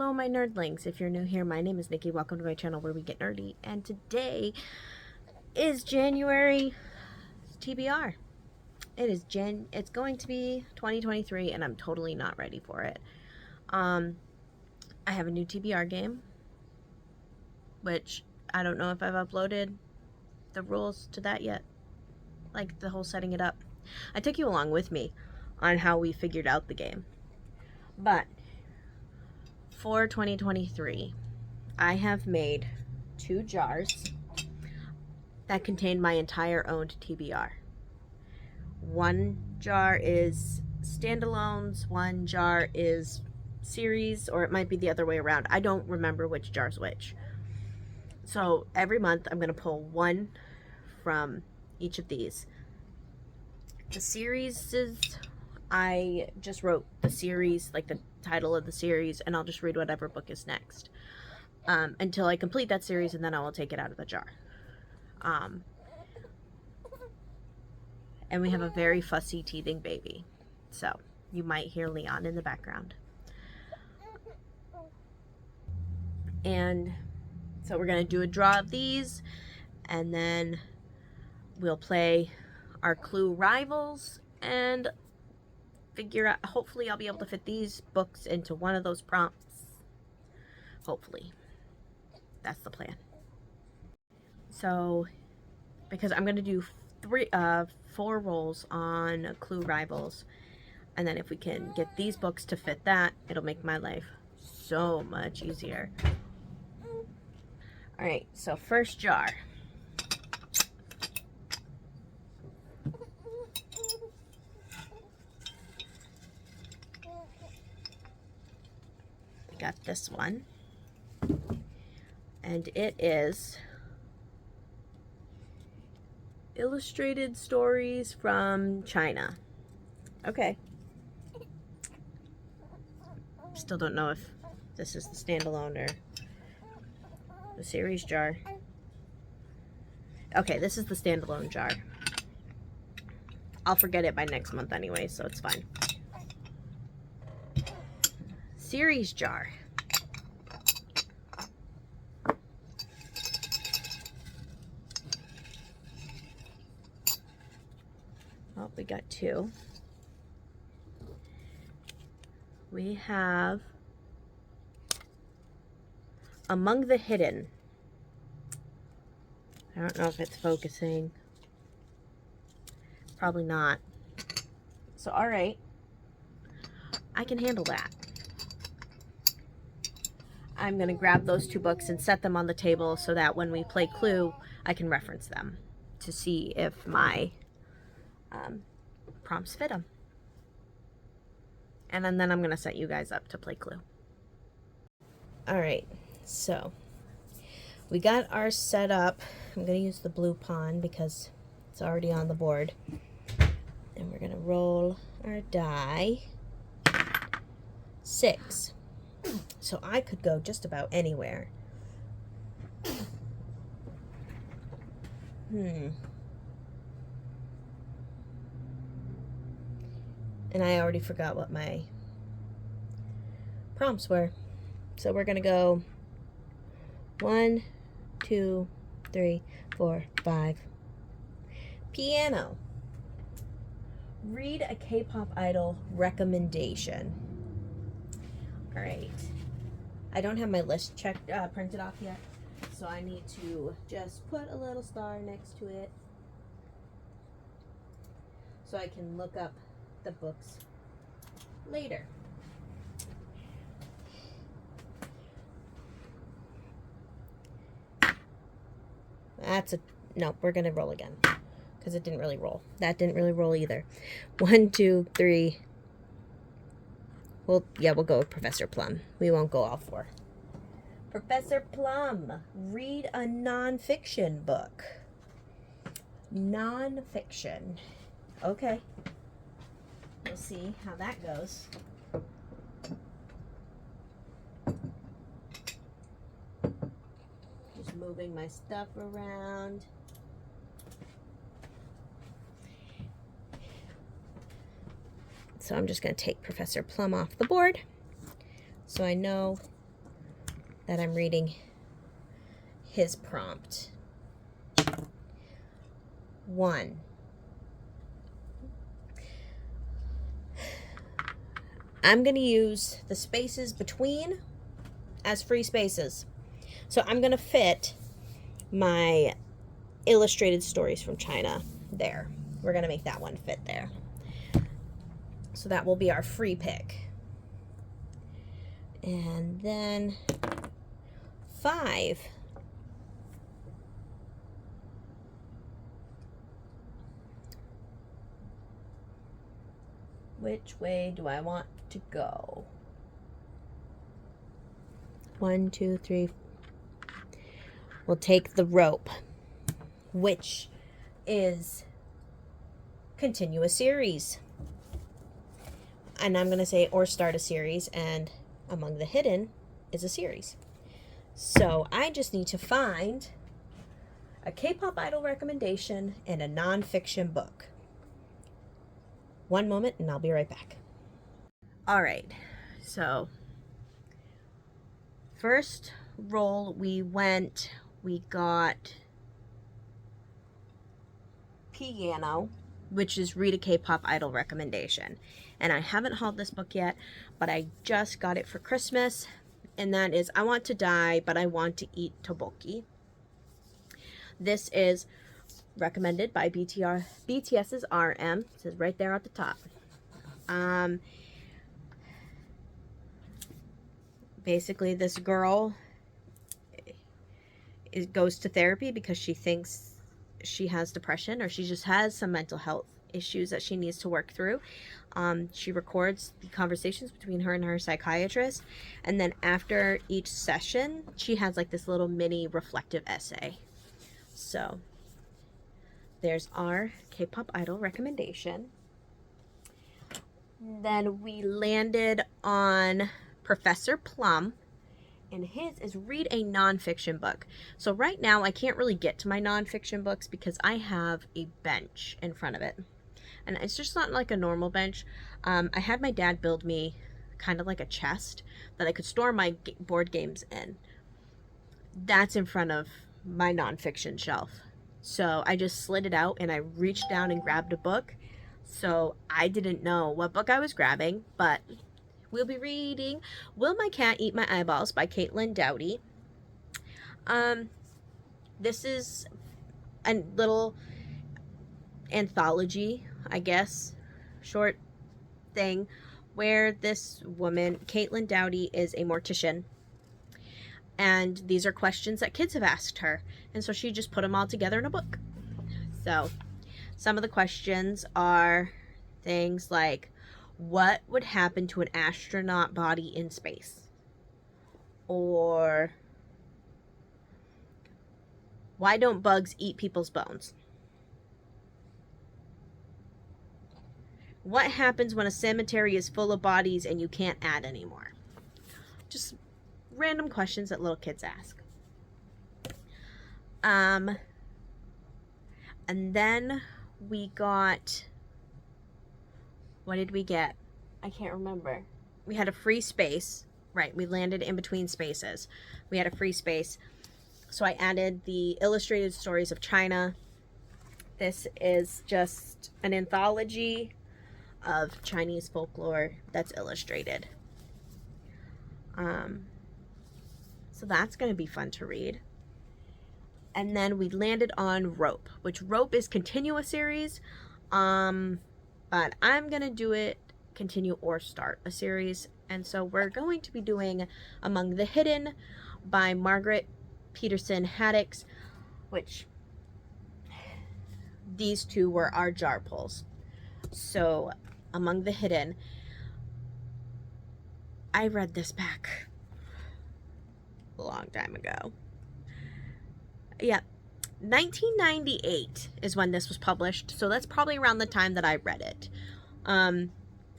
Hello, my nerdlings. If you're new here, my name is Nikki. Welcome to my channel where we get nerdy. And today is January TBR. It's going to be 2023 and I'm totally not ready for it. I have a new TBR game, which I don't know if I've uploaded the rules to that yet. Like the whole setting it up. I took you along with me on how we figured out the game. But for 2023, I have made 2 jars that contain my entire owned TBR. One jar is standalones, one jar is series, or it might be the other way around. I don't remember which jar's which. So every month I'm going to pull one from each of these. The series is, I just wrote the series, like the title of the series, and I'll just read whatever book is next until I complete that series, and then I will take it out of the jar. And we have a very fussy teething baby, so you might hear Leon in the background. And so we're going to do a draw of these, and then we'll play our clue rivals and figure out, hopefully I'll be able to fit these books into one of those prompts. Hopefully. That's the plan. So, because I'm going to do 4 rolls on clue rivals, and then if we can get these books to fit that, it'll make my life so much easier. Alright, so first jar. We got this one, and it is Illustrated Stories from China. Okay. Still don't know if this is the standalone or the series jar. Okay, this is the standalone jar. I'll forget it by next month anyway, so it's fine. Series jar. Oh, we got 2. We have Among the Hidden. I don't know if it's focusing. Probably not. So, alright. I can handle that. I'm going to grab those 2 books and set them on the table so that when we play Clue, I can reference them to see if my prompts fit them. And then I'm going to set you guys up to play Clue. Alright, so we got our set up. I'm going to use the blue pawn because it's already on the board. And we're going to roll our die. 6. So I could go just about anywhere. And I already forgot what my prompts were. So we're going to go 1, 2, 3, 4, 5. Piano. Read a K-pop idol recommendation. Alright. I don't have my list printed off yet, so I need to just put a little star next to it so I can look up the books later. No, we're gonna roll again because it didn't really roll. That didn't really roll either. 1, 2, 3. Well, yeah, we'll go with Professor Plum. We won't go all 4. Professor Plum, read a nonfiction book. Nonfiction. Okay. We'll see how that goes. Just moving my stuff around. So I'm just going to take Professor Plum off the board so I know that I'm reading his prompt. 1. I'm going to use the spaces between as free spaces. So I'm going to fit my illustrated stories from China there. We're going to make that one fit there. So that will be our free pick. And then 5. Which way do I want to go? 1, 2, 3. We'll take the rope, which is continue a series. And I'm going to say or start a series, and among the hidden is a series. So I just need to find a K-pop idol recommendation and a nonfiction book. One moment and I'll be right back. All right, so first roll we got Piano, which is read a K-pop idol recommendation. And I haven't hauled this book yet, but I just got it for Christmas. And that is I Want to Die, but I Want to Eat Tteokbokki. This is recommended by BTS's RM. It says right there at the top. Basically, this girl goes to therapy because she thinks she has depression, or she just has some mental health issues that she needs to work through. She records the conversations between her and her psychiatrist, and then after each session she has like this little mini reflective essay. So there's our K-pop idol recommendation. Then we landed on Professor Plum, and his is read a nonfiction book. So right now I can't really get to my nonfiction books because I have a bench in front of it, and it's just not like a normal bench. I had my dad build me kind of like a chest that I could store my board games in. That's in front of my nonfiction shelf. So I just slid it out and I reached down and grabbed a book. So I didn't know what book I was grabbing, but we'll be reading Will My Cat Eat My Eyeballs by Caitlin Doughty. This is a little anthology, I guess, short thing, where this woman, Caitlin Doughty, is a mortician. And these are questions that kids have asked her. And so she just put them all together in a book. So some of the questions are things like, what would happen to an astronaut body in space? Or why don't bugs eat people's bones? What happens when a cemetery is full of bodies and you can't add anymore? Just random questions that little kids ask. And then we got, what did we get? I can't remember. We had a free space. Right, we landed in between spaces. We had a free space. So I added the illustrated stories of China. This is just an anthology of Chinese folklore that's illustrated. So that's going to be fun to read. And then we landed on Rope, which Rope is continue a series, but I'm going to do it continue or start a series. And so we're going to be doing Among the Hidden by Margaret Peterson Haddix, which these two were our jar pulls. So Among the Hidden, I read this back a long time ago. Yeah, 1998 is when this was published, so that's probably around the time that I read it.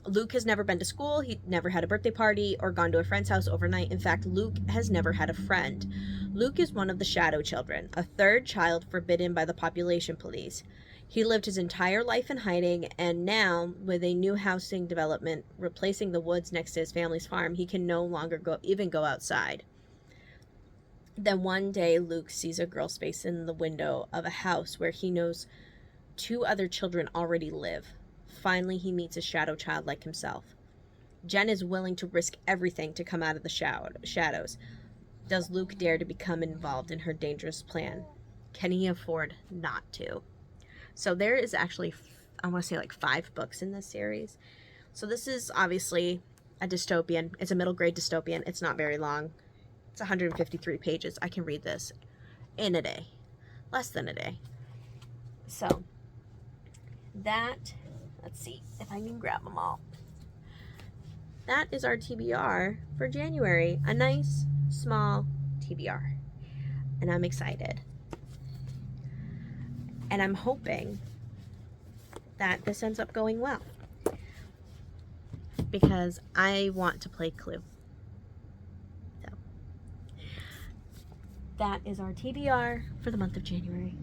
Luke has never been to school, he never had a birthday party or gone to a friend's house overnight. In fact, Luke has never had a friend. Luke is one of the Shadow Children, a third child forbidden by the population police. He lived his entire life in hiding, and now, with a new housing development replacing the woods next to his family's farm, he can no longer even go outside. Then one day, Luke sees a girl's face in the window of a house where he knows 2 other children already live. Finally, he meets a shadow child like himself. Jen is willing to risk everything to come out of the shadows. Does Luke dare to become involved in her dangerous plan? Can he afford not to? So there is actually, I want to say like 5 books in this series. So this is obviously a dystopian. It's a middle grade dystopian. It's not very long. It's 153 pages. I can read this in a day. Less than a day. So that, let's see if I can grab them all. That is our TBR for January. A nice, small TBR. And I'm excited. And I'm hoping that this ends up going well. Because I want to play Clue. So, that is our TBR for the month of January.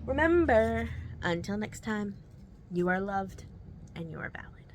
Remember, until next time, you are loved and you are valid.